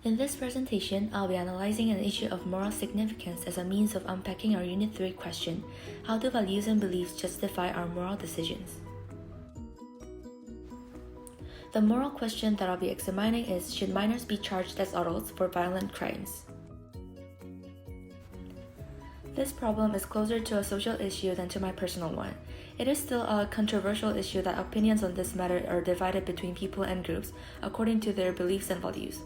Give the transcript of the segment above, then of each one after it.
In this presentation, I'll be analyzing an issue of moral significance as a means of unpacking our Unit 3 question, how do values and beliefs justify our moral decisions? The moral question that I'll be examining is, should minors be charged as adults for violent crimes? This problem is closer to a social issue than to my personal one. It is still a controversial issue that opinions on this matter are divided between people and groups according to their beliefs and values.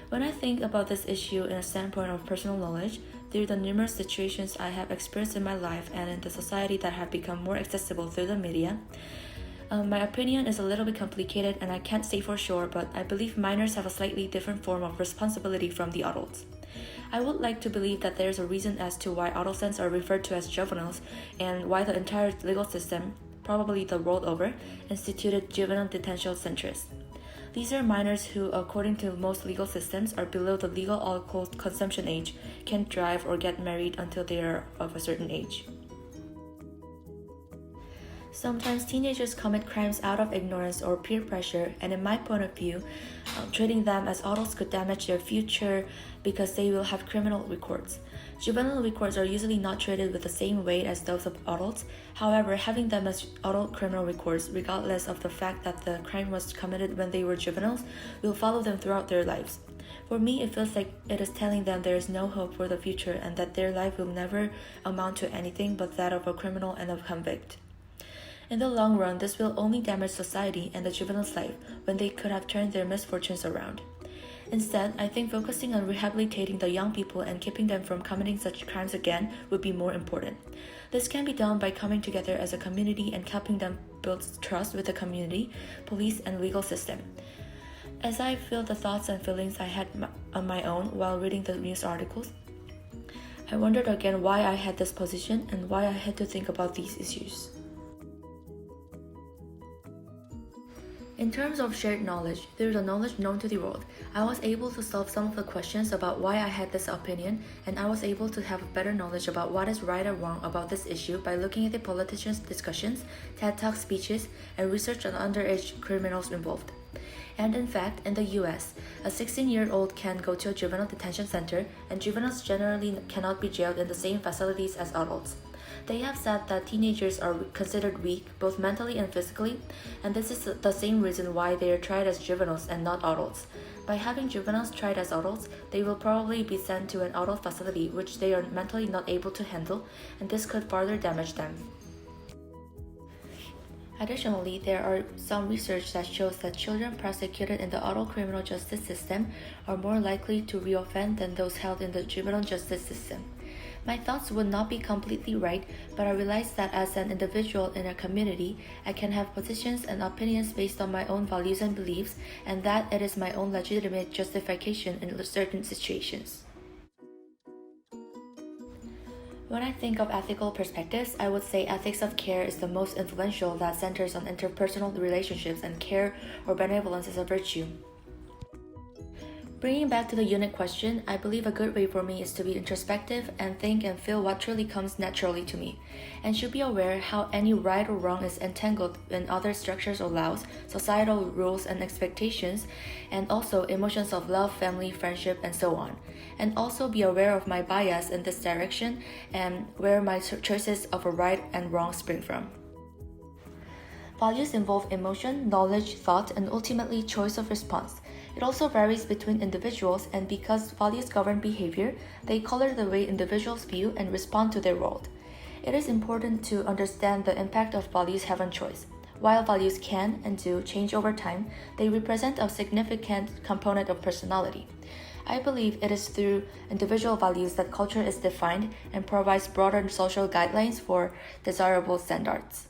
When I think about this issue in a standpoint of personal knowledge, through the numerous situations I have experienced in my life and in the society that have become more accessible through the media, my opinion is a little bit complicated and I can't say for sure, but I believe minors have a slightly different form of responsibility from the adults. I would like to believe that there is a reason as to why adolescents are referred to as juveniles and why the entire legal system, probably the world over, instituted juvenile detention centers. These are minors who, according to most legal systems, are below the legal alcohol consumption age, can't drive or get married until they are of a certain age. Sometimes teenagers commit crimes out of ignorance or peer pressure, and in my point of view, treating them as adults could damage their future because they will have criminal records. Juvenile records are usually not treated with the same weight as those of adults. However, having them as adult criminal records, regardless of the fact that the crime was committed when they were juveniles, will follow them throughout their lives. For me, it feels like it is telling them there is no hope for the future and that their life will never amount to anything but that of a criminal and a convict. In the long run, this will only damage society and the juvenile's life when they could have turned their misfortunes around. Instead, I think focusing on rehabilitating the young people and keeping them from committing such crimes again would be more important. This can be done by coming together as a community and helping them build trust with the community, police, and legal system. As I feel the thoughts and feelings I had on my own while reading the news articles, I wondered again why I had this position and why I had to think about these issues. In terms of shared knowledge, through the knowledge known to the world, I was able to solve some of the questions about why I had this opinion, and I was able to have better knowledge about what is right or wrong about this issue by looking at the politicians' discussions, TED Talk speeches, and research on underage criminals involved. And in fact, in the US, a 16-year-old can go to a juvenile detention center, and juveniles generally cannot be jailed in the same facilities as adults. They have said that teenagers are considered weak, both mentally and physically, and this is the same reason why they are tried as juveniles and not adults. By having juveniles tried as adults, they will probably be sent to an adult facility which they are mentally not able to handle, and this could further damage them. Additionally, there are some research that shows that children prosecuted in the adult criminal justice system are more likely to reoffend than those held in the juvenile justice system. My thoughts would not be completely right, but I realized that as an individual in a community, I can have positions and opinions based on my own values and beliefs, and that it is my own legitimate justification in certain situations. When I think of ethical perspectives, I would say ethics of care is the most influential that centers on interpersonal relationships and care or benevolence as a virtue. Bringing back to the unit question, I believe a good way for me is to be introspective and think and feel what truly comes naturally to me, and should be aware how any right or wrong is entangled in other structures or laws, societal rules and expectations, and also emotions of love, family, friendship, and so on. And also be aware of my bias in this direction and where my choices of a right and wrong spring from. Values involve emotion, knowledge, thought, and ultimately choice of response. It also varies between individuals, and because values govern behavior, they color the way individuals view and respond to their world. It is important to understand the impact of values have on choice. While values can and do change over time, they represent a significant component of personality. I believe it is through individual values that culture is defined and provides broader social guidelines for desirable standards.